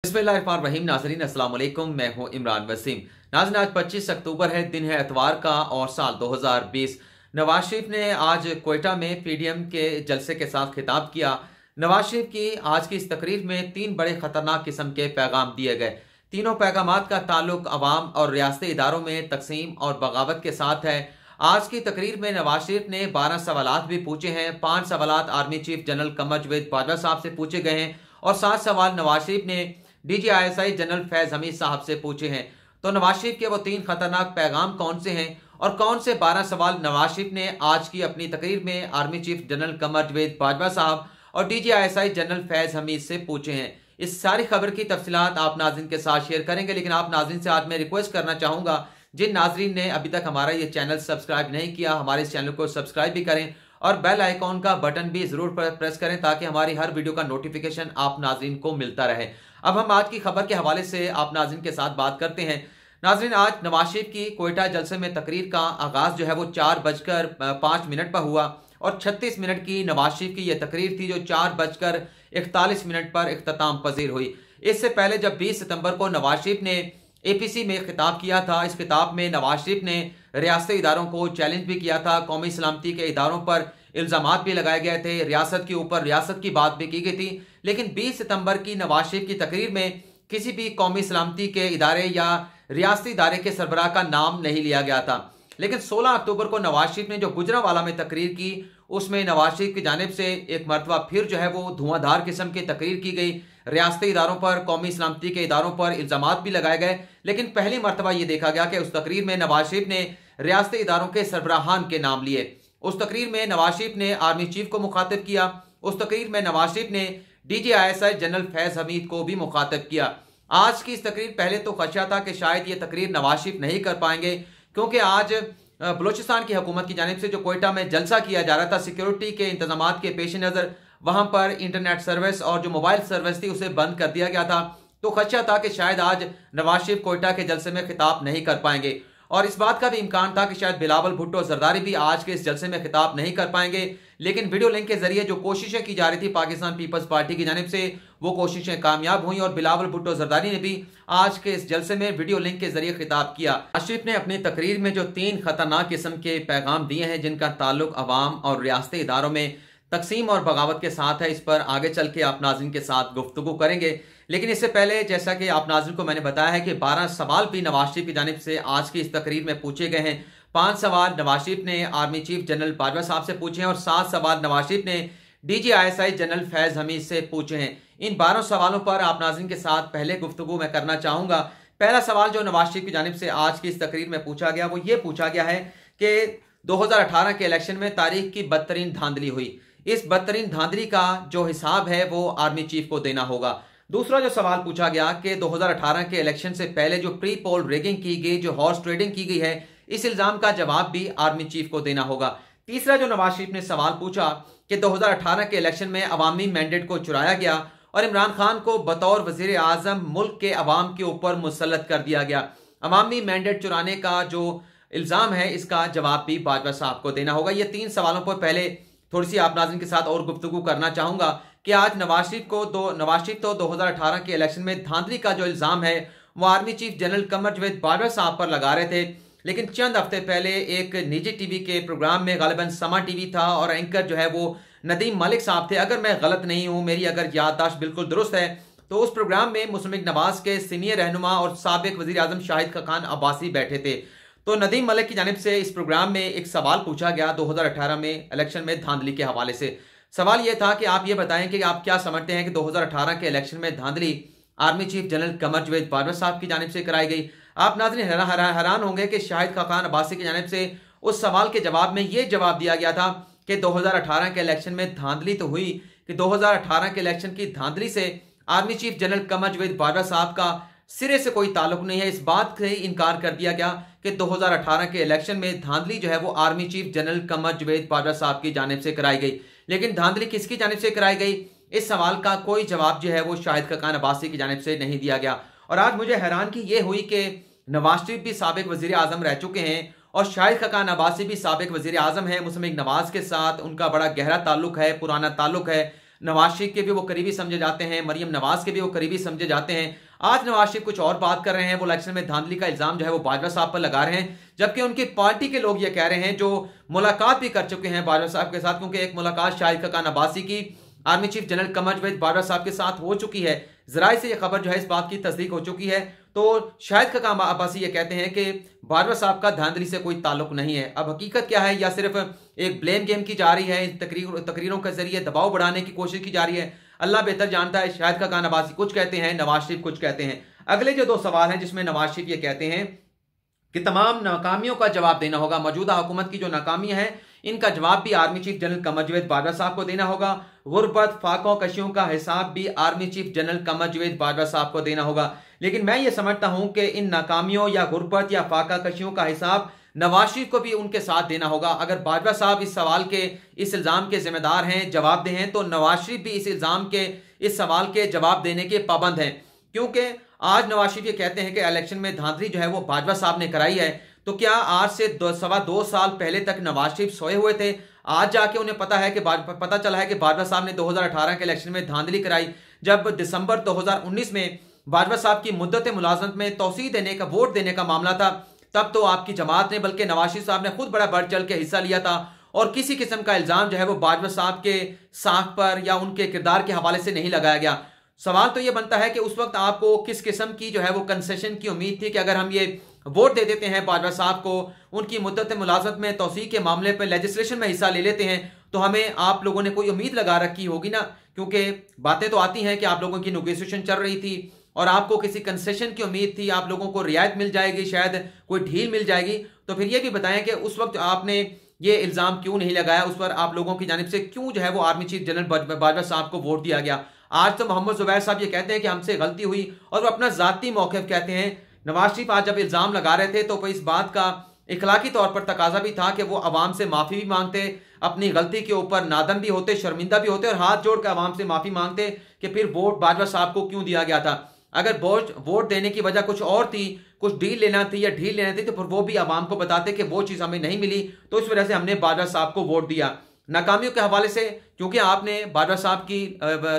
बिस्मिल्लाहिर्रहमानिर्रहीम। नाज़रीन अस्सलाम वालेकुम, मैं हूं इमरान वसीम। नाज़रीन आज 25 अक्टूबर है, दिन है एतवार का और साल 2020। नवाज शरीफ ने आज क्वेटा में पीडीएम के जलसे के साथ खिताब किया। नवाज शरीफ की आज की इस तकरीर में 3 बड़े खतरनाक किस्म के पैगाम दिए गए। तीनों पैगामात का ताल्लुक अवाम और रियासती इदारों में तकसीम और बगावत के साथ है। आज की तकरीर में नवाज शरीफ ने 12 सवालात भी पूछे हैं। 5 सवालात army chief general Qamar Javed Bajwa साहब से पूछे गए हैं और 7 सवाल नवाज शरीफ ने DGISI जनरल फैज हमीद साहब से पूछे हैं। तो नवाज शरीफ के वो 3 खतरनाक पैगाम कौन से हैं और कौन से 12 सवाल नवाज शरीफ ने आज की अपनी तकरीर में army chief general Qamar Javed Bajwa साहब और DGISI जनरल फैज हमीद से पूछे हैं। इस सारी खबर की तफसीलात आप नाज़रीन के साथ शेयर करेंगे, लेकिन आप नाज़रीन से आज मैं रिक्वेस्ट करना चाहूंगा, जिन नाज़रीन ने अभी तक हमारा ये चैनल सब्सक्राइब नहीं किया, हमारे इस चैनल को सब्सक्राइब भी करें और बेल आइकॉन का बटन भी जरूर प्रेस करें ताकि हमारी हर वीडियो का नोटिफिकेशन आप नाज़रीन को मिलता रहे। अब हम आज की खबर के हवाले से आप नाज़रीन के साथ बात करते हैं। नाज़रीन आज नवाज शरीफ की क्वेटा जलसे में तकरीर का आगाज जो है वो 4:05 पर हुआ और 36 मिनट की नवाज शरीफ की यह तकरीर थी जो 4:41 पर इख्तिताम पजीर हुई। इससे पहले जब 20 सितंबर को नवाज शरीफ ने APC में खिताब किया था, इस खिताब में नवाज शरीफ ने रियासती इदारों को चैलेंज भी किया था, कौमी सलामती के इदारों पर इल्जामात भी लगाए गए थे, रियासत के ऊपर रियासत की बात भी की गई थी। लेकिन 20 सितंबर की नवाज शरीफ की तकरीर में किसी भी कौमी सलामती के इदारे या रियासती इदारे के सरबराह का नाम नहीं लिया गया था। लेकिन 16 अक्टूबर को नवाज शरीफ ने जो गुजरांवाला में तकरीर की, उसमें नवाज शरीफ की जानिब से एक मरतबा फिर जो है वो धुआंधार किस्म की तकरीर की गई। रियासती इदारों पर, कौमी सलामती के इदारों पर इल्जामात भी लगाए गए। लेकिन पहली मरतबा यह देखा गया कि उस तकरीर में नवाज शरीफ ने रियासती इदारों के सरबराहान के नाम लिए। उस तकरीर में नवाज शरीफ ने आर्मी चीफ को मुखातिब किया। उस तकरीर में नवाज शरीफ ने DGISI जनरल फैज हमीद को भी मुखातिब किया। आज की इस तकरीर पहले तो खदशा था कि शायद ये तकरीर नवाज शरीफ नहीं कर पाएंगे, क्योंकि आज बलूचिस्तान की हुकूमत की जानिब से जो क्वेटा में जलसा किया जा रहा था, सिक्योरिटी के इंतजाम के पेश नज़र वहां पर इंटरनेट सर्विस और जो मोबाइल सर्विस थी उसे बंद कर दिया गया था। तो खदशा था कि शायद आज नवाज शरीफ क्वेटा के जलसे में खिताब नहीं कर पाएंगे और इस बात का भी इम्कान था कि शायद बिलावल भुट्टो जरदारी भी आज के इस जलसे में खिताब नहीं कर पाएंगे। लेकिन वीडियो लिंक के जरिए जो कोशिशें की जा रही थी पाकिस्तान पीपल्स पार्टी की जानिब से, वो कोशिशें कामयाब हुई और बिलावल भुट्टो जरदारी ने भी आज के इस जलसे में वीडियो लिंक के जरिए खिताब किया। नवाज शरीफ ने अपनी तकरीर में जो 3 खतरनाक किस्म के पैगाम दिए हैं जिनका ताल्लुक अवाम और रियासती इदारों में तकसीम और बगावत के साथ है, इस पर आगे चल के आप नाज़रीन के साथ गुफ्तगू करेंगे। लेकिन इससे पहले जैसा कि आप नाज़रीन को मैंने बताया है कि 12 सवाल भी नवाज शरीफ की जानिब से आज की इस तकरीर में पूछे गए हैं। 5 सवाल नवाज शरीफ ने आर्मी चीफ जनरल बाजवा साहब से पूछे हैं और 7 सवाल नवाज शरीफ ने DGISI जनरल फैज हमीद से पूछे हैं। इन 12 सवालों पर आप नाज़रीन के साथ पहले गुफ्तगू मैं करना चाहूँगा। पहला सवाल जो नवाज शरीफ की जानिब से आज की इस तकरीर में पूछा गया वो ये पूछा गया है कि 2018 के इलेक्शन में तारीख की बदतरीन धांधली हुई, इस बदतरीन धांधली का जो हिसाब है वो आर्मी चीफ को देना होगा। दूसरा जो सवाल पूछा गया कि 2018 के इलेक्शन से पहले जो प्री पोल रेगिंग की गई, जो हॉर्स ट्रेडिंग की गई है, इस इल्जाम का जवाब भी आर्मी चीफ को देना होगा। तीसरा जो नवाज शरीफ ने सवाल पूछा कि 2018 के इलेक्शन में अवामी मैंडेट को चुराया गया और इमरान खान को बतौर वजीर आजम मुल्क के अवाम के ऊपर मुसल्लत कर दिया गया। अवामी मैंडेट चुराने का जो इल्जाम है इसका जवाब भी बाजवा साहब को देना होगा। ये 3 सवालों पर पहले थोड़ी सी आप नाज़रीन के साथ और गुफ्तगू करना चाहूंगा कि आज नवाज शरीफ तो 2018 के इलेक्शन में धांधली का जो इल्जाम है वो army chief general Qamar Javed Bajwa साहब पर लगा रहे थे। लेकिन चंद हफ्ते पहले एक निजी टीवी के प्रोग्राम में, गालिबन समा टीवी था और एंकर जो है वो नदीम मलिक साहब थे, अगर मैं गलत नहीं हूं, मेरी अगर याददाश्त बिल्कुल दुरुस्त है, तो उस प्रोग्राम में मुस्लिम लीग नवाज के सीनियर रहनुमा और साबिक वजीर आजम शाहिद खाकान अब्बासी बैठे थे। तो नदीम मलिक की जानिब से इस प्रोग्राम में एक सवाल पूछा गया 2018 में इलेक्शन में धांधली के हवाले से। सवाल यह था कि आप ये बताएं कि आप क्या समझते हैं कि 2018 के इलेक्शन में धांधली army chief general Qamar Javed Bajwa साहब की जानिब से कराई गई। आप नाज़रीन हैरान होंगे कि शाहिद खाकान अब्बासी की जानिब से उस सवाल के जवाब में यह जवाब दिया गया था कि 2018 के इलेक्शन में धांधली तो हुई, कि 2018 के इलेक्शन की धांधली से army chief general Qamar Javed Bajwa साहब का सिरे से कोई ताल्लुक नहीं है। इस बात से इनकार कर दिया गया कि 2018 के इलेक्शन में धांधली जो है वो army chief general Qamar Javed Bajwa साहब की जानिब से कराई गई। लेकिन धांधली किसकी जानिब से कराई गई, इस सवाल का कोई जवाब जो है वो शाहिद खाकान अब्बासी की जानिब से नहीं दिया गया। और आज मुझे हैरानगी ये हुई कि नवाज शरीफ भी साबिक वजीर आजम रह चुके हैं और शाहिद खाकान अब्बासी भी साबिक वजीर आजम है। मुस्लिम लीग नवाज के साथ उनका बड़ा गहरा ताल्लुक है, पुराना ताल्लुक है। नवाज शरीफ के भी वो करीबी समझे जाते हैं, मरियम नवाज के भी वो करीबी समझे जाते हैं। आज नवाज शरीफ कुछ और बात कर रहे हैं, वो इलेक्शन में धांधली का इल्जाम जो है वो बाजवा साहब पर लगा रहे हैं, जबकि उनकी पार्टी के लोग ये कह रहे हैं जो मुलाकात भी कर चुके हैं बाजवा साहब के साथ, क्योंकि एक मुलाकात शाहिद खकान अब्बासी की army chief general Qamar Javed Bajwa साहब के साथ हो चुकी है। जराए से यह खबर जो है इस बात की तस्दीक हो चुकी है। तो शाहिद खकान अब्बासी ये कहते हैं कि बाजवा साहब का धांधली से कोई ताल्लुक नहीं है। अब हकीकत क्या है, या सिर्फ एक ब्लेम गेम की जा रही है, तकरीरों के जरिए दबाव बढ़ाने की कोशिश की जा रही है, अल्लाह बेहतर जानता है। शाहिद खकान अब्बासी कुछ कहते हैं, नवाज शरीफ कुछ कहते हैं। अगले जो 2 सवाल हैं जिसमें नवाज शरीफ ये कहते हैं कि तमाम नाकामियों का जवाब देना होगा, मौजूदा हुकूमत की जो नाकामियां हैं इनका जवाब भी army chief general Qamar Javed Bajwa साहब को देना होगा। गुर्बत फाकों कशियों का हिसाब भी army chief general Qamar Javed Bajwa साहब को देना होगा। लेकिन मैं ये समझता हूं कि इन नाकामियों या गुर्बत या फाका कशियों का हिसाब नवाज शरीफ को भी उनके साथ देना होगा। अगर बाजवा साहब इस सवाल के, इस इल्जाम के जिम्मेदार हैं, जवाबदेह हैं, तो नवाज शरीफ भी इस इल्जाम के, इस सवाल के जवाब देने के पाबंद हैं। क्योंकि आज नवाज शरीफ ये कहते हैं कि इलेक्शन में धांधली जो है वो बाजवा साहब ने कराई है, तो क्या आज से 2 साल पहले तक नवाज शरीफ सोए हुए थे? आज जाके उन्हें पता चला है कि बाजवा साहब ने 2018 के इलेक्शन में धांधली कराई। जब दिसंबर 2019 में बाजवा साहब की मुद्दत मुलाजमत में तौसीह देने का, वोट देने का मामला था, तब तो आपकी जमात ने, बल्कि नवाज शरीफ साहब ने खुद बड़ा बढ़ चढ़ के हिस्सा लिया था और किसी किस्म का इल्जाम जो है वो बाजवा साहब के साख पर या उनके किरदार के हवाले से नहीं लगाया गया। सवाल तो ये बनता है कि उस वक्त आपको किस किस्म की जो है वो कंसेशन की उम्मीद थी कि अगर हम ये वोट दे देते हैं बाजवा साहब को, उनकी मुद्दत मुलाजमत में तौसीह के मामले पर लेजिस्लेशन में हिस्सा ले लेते हैं, तो हमें आप लोगों ने कोई उम्मीद लगा रखी होगी ना, क्योंकि बातें तो आती हैं कि आप लोगों की नेगोशिएशन चल रही थी और आपको किसी कंसेशन की उम्मीद थी, आप लोगों को रियायत मिल जाएगी, शायद कोई ढील मिल जाएगी। तो फिर ये भी बताएं कि उस वक्त आपने ये इल्जाम क्यों नहीं लगाया, उस पर आप लोगों की जानिब से क्यों जो है वो आर्मी चीफ जनरल बाजवा साहब को वोट दिया गया। आज तो मोहम्मद जुबैर साहब ये कहते हैं कि हमसे गलती हुई और वो अपना जाती मौक़िफ़ कहते हैं। नवाज शरीफ आज जब इल्जाम लगा रहे थे तो इस बात का इखलाकी तौर पर तकाजा भी था कि वो अवाम से माफ़ी भी मांगते, अपनी गलती के ऊपर नादम भी होते, शर्मिंदा भी होते और हाथ जोड़ कर अवाम से माफ़ी मांगते कि फिर वोट बाजवा साहब को क्यों दिया गया था। अगर वोट देने की वजह कुछ और थी, कुछ डील लेना थी या ढील लेना थी, तो फिर वो भी अवाम को बताते कि वो चीज़ हमें नहीं मिली, तो इस वजह से हमने बाजवा साहब को वोट दिया। नाकामियों के हवाले से, क्योंकि आपने बाजवा साहब की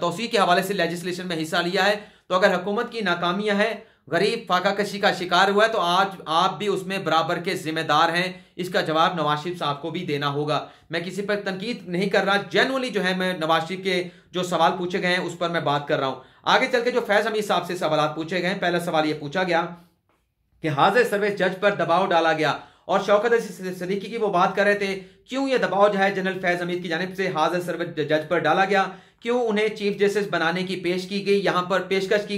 तौसीह के हवाले से लेजिस्लेशन में हिस्सा लिया है, तो अगर हुकूमत की नाकामियां हैं, गरीब फाका कशी का शिकार हुआ है, तो आज आप भी उसमें बराबर के जिम्मेदार हैं। इसका जवाब नवाज शरीफ साहब को भी देना होगा। मैं किसी पर तनकीद नहीं कर रहा, जेन्युइनली जो है मैं नवाज शरीफ के जो सवाल पूछे गए हैं उस पर मैं बात कर रहा हूं। आगे चल के जो फैज हमीद साहब से सवाल पूछे गए हैं, पहला सवाल यह पूछा गया कि हाजिर सर्विस जज पर दबाव डाला गया, और शौकत अली सिद्दीकी की वो बात कर रहे थे, क्यों ये दबाव जो है जनरल फैज हमीद की जानिब से हाजिर सर्विस जज पर डाला गया, क्यों उन्हें चीफ जस्टिस बनाने की पेशकश की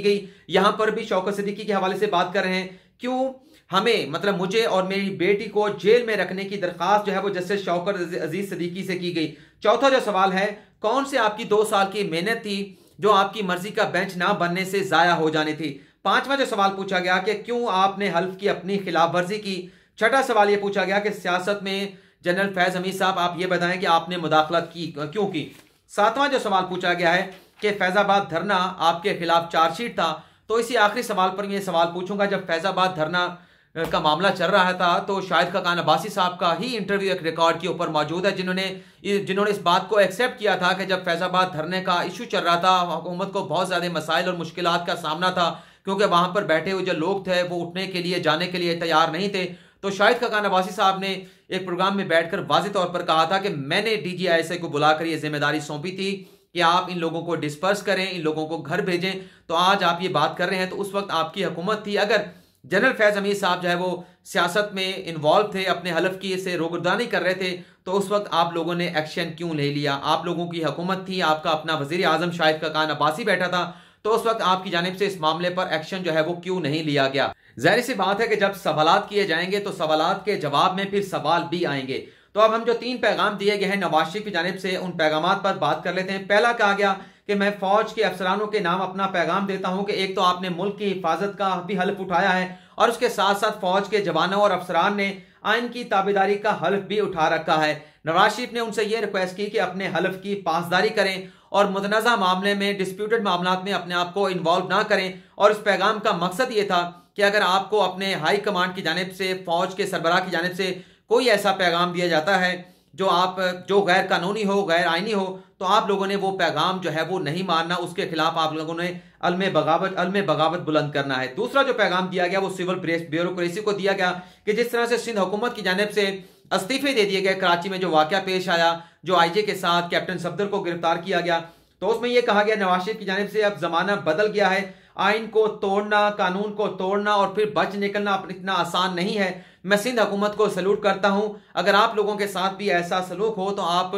गई। यहां पर भी शौकत सिद्दीकी के हवाले से बात कर रहे हैं, क्यों हमें, मतलब मुझे और मेरी बेटी को जेल में रखने की दरखास्त जो है वो जस्टिस शौकत अजीज सिद्दीकी से की गई। चौथा जो सवाल है, कौन से आपकी 2 साल की मेहनत थी जो आपकी मर्जी का बेंच ना बनने से जाया हो जानी थी। पांचवा जो सवाल पूछा गया कि क्यों आपने हल्फ की अपनी खिलाफ वर्जी की। छठा सवाल यह पूछा गया कि सियासत में जनरल फैज हमीद साहब आप ये बताएं कि आपने मुदाखलत की क्यों की। सातवां जो सवाल पूछा गया है कि फैजाबाद धरना आपके खिलाफ चार्जशीट था, तो इसी आखिरी सवाल पर मैं सवाल पूछूंगा, जब फैजाबाद धरना का मामला चल रहा था तो शाहिद खकान अब्बासी साहब का ही इंटरव्यू एक रिकॉर्ड के ऊपर मौजूद है, जिन्होंने इस बात को एक्सेप्ट किया था कि जब फैजाबाद धरने का इशू चल रहा था, हुकूमत को बहुत ज़्यादा मसाइल और मुश्किलात का सामना था, क्योंकि वहाँ पर बैठे हुए जो लोग थे वो उठने के लिए, जाने के लिए तैयार नहीं थे। तो शाहिद खकान अब्बासी साहब ने एक प्रोग्राम में बैठकर वाज़ेह तौर पर कहा था कि मैंने DGISA को बुलाकर ये जिम्मेदारी सौंपी थी कि आप इन लोगों को डिस्पर्स करें, इन लोगों को घर भेजें। तो आज आप ये बात कर रहे हैं, तो उस वक्त आपकी हुकूमत थी। अगर जनरल फैज हमीद साहब जो है वो सियासत में इन्वॉल्व थे, अपने हलफ की से रोगर्दानी कर रहे थे, तो उस वक्त आप लोगों ने एक्शन क्यों नहीं लिया। आप लोगों की हुकूमत थी, आपका अपना वज़ीर आज़म शाहिद खकान अब्बासी बैठा था, तो उस वक्त आपकी जानिब से इस मामले पर एक्शन जो है वो क्यों नहीं लिया गया। ज़ाहिर सी बात है कि जब सवालात किए जाएंगे तो सवालात के जवाब में फिर सवाल भी आएंगे। तो अब हम जो 3 पैगाम दिए गए हैं नवाज शरीफ की जानिब से, उन पैगामात पर बात कर लेते हैं। पहला कहा गया कि मैं फौज के अफसरानों के नाम अपना पैगाम देता हूं कि एक तो आपने मुल्क की हिफाजत का भी हल्फ उठाया है, और उसके साथ साथ फौज के जवानों और अफसरान ने आइन की ताबेदारी का हल्फ भी उठा रखा है। नवाज शरीफ ने उनसे यह रिक्वेस्ट की कि अपने हल्फ की पासदारी करें और मुतनाज़ा मामले में, डिस्प्यूटेड मामलात में अपने आप को इन्वॉल्व ना करें। और इस पैगाम का मकसद ये था कि अगर आपको अपने हाई कमांड की जानिब से, फौज के सरबराह की जानिब से कोई ऐसा पैगाम दिया जाता है जो गैर कानूनी हो, गैर आईनी हो, तो आप लोगों ने वो पैगाम जो है वो नहीं मानना, उसके खिलाफ आप लोगों ने अलमे बगावत बुलंद करना है। दूसरा जो पैगाम दिया गया वो सिविल ब्यूरोक्रेसी को दिया गया कि जिस तरह से सिंध हुकूमत की जानिब से इस्तीफे दे दिए गए, कराची में जो वाकया पेश आया, जो आईजे के साथ कैप्टन सफदर को गिरफ्तार किया गया, तो उसमें यह कहा गया नवाज शरीफ की जानिब से अब जमाना बदल गया है, आइन को तोड़ना, कानून को तोड़ना और फिर बच निकलना इतना आसान नहीं है। मैं सिंध हुकूमत को सैल्यूट करता हूं, अगर आप लोगों के साथ भी ऐसा सलूक हो तो आप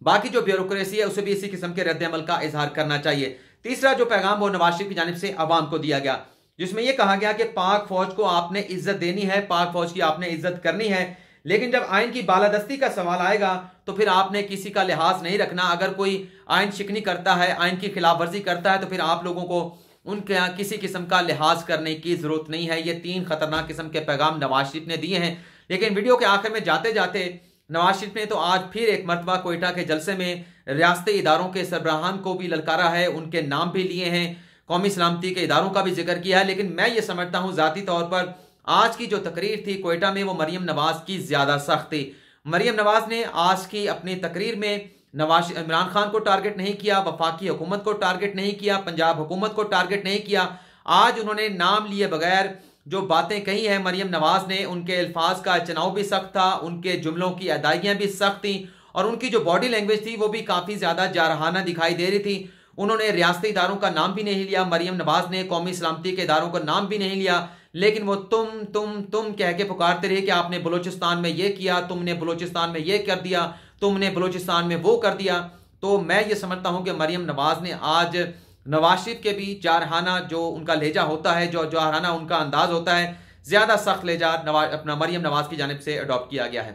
बाकी जो ब्यूरोक्रेसी है उसे भी इसी किस्म के रद्द-ए-अमल का इजहार करना चाहिए। तीसरा जो पैगाम वो नवाज शरीफ की जानिब से अवाम को दिया गया, जिसमें यह कहा गया कि पाक फौज को आपने इज्जत देनी है, पाक फौज की आपने इज्जत करनी है, लेकिन जब आइन की बालादस्ती का सवाल आएगा तो फिर आपने किसी का लिहाज नहीं रखना। अगर कोई आइन शिकनी करता है, आइन की खिलाफ वर्जी करता है, तो फिर आप लोगों को उनके यहाँ किसी किस्म का लिहाज करने की जरूरत नहीं है। ये 3 खतरनाक किस्म के पैगाम नवाज शरीफ ने दिए हैं। लेकिन वीडियो के आखिर में जाते जाते नवाज शरीफ ने तो आज फिर एक मरतबा कोयटा के जलसे में रियासती इदारों के सरबराहान को भी ललकारा है, उनके नाम भी लिए हैं, कौमी सलामती के इदारों का भी जिक्र किया है। लेकिन मैं ये समझता हूँ ज़ाती तौर पर आज की जो तकरीर थी कोयटा में वो मरियम नवाज की ज़्यादा सख्त थी। मरियम नवाज ने आज की अपनी तकरीर में इमरान खान को टारगेट नहीं किया, वफाकी हुकूमत को टारगेट नहीं किया, पंजाब हुकूमत को टारगेट नहीं किया। आज उन्होंने नाम लिए बगैर जो बातें कही हैं मरियम नवाज ने, उनके अल्फाज का चुनाव भी सख्त था, उनके जुमलों की अदायगियां भी सख्त थी और उनकी जो बॉडी लैंग्वेज थी वो भी काफ़ी ज़्यादा जारहाना दिखाई दे रही थी। उन्होंने रियासती इदारों का नाम भी नहीं लिया, मरियम नवाज ने कौमी सलामती के इदारों का नाम भी नहीं लिया, लेकिन वो तुम कह के पुकारते रहे कि आपने बलूचिस्तान में ये किया, तुमने बलूचिस्तान में ये कर दिया, तुमने बलूचिस्तान में वो कर दिया। तो मैं ये समझता हूं कि मरियम नवाज ने आज नवाज शरीफ के भी जारहाना जो उनका लहजा होता है, जो जारहाना उनका अंदाज होता है, ज़्यादा सख्त लहजा अपना मरियम नवाज की जानिब से अडॉप्ट किया गया है।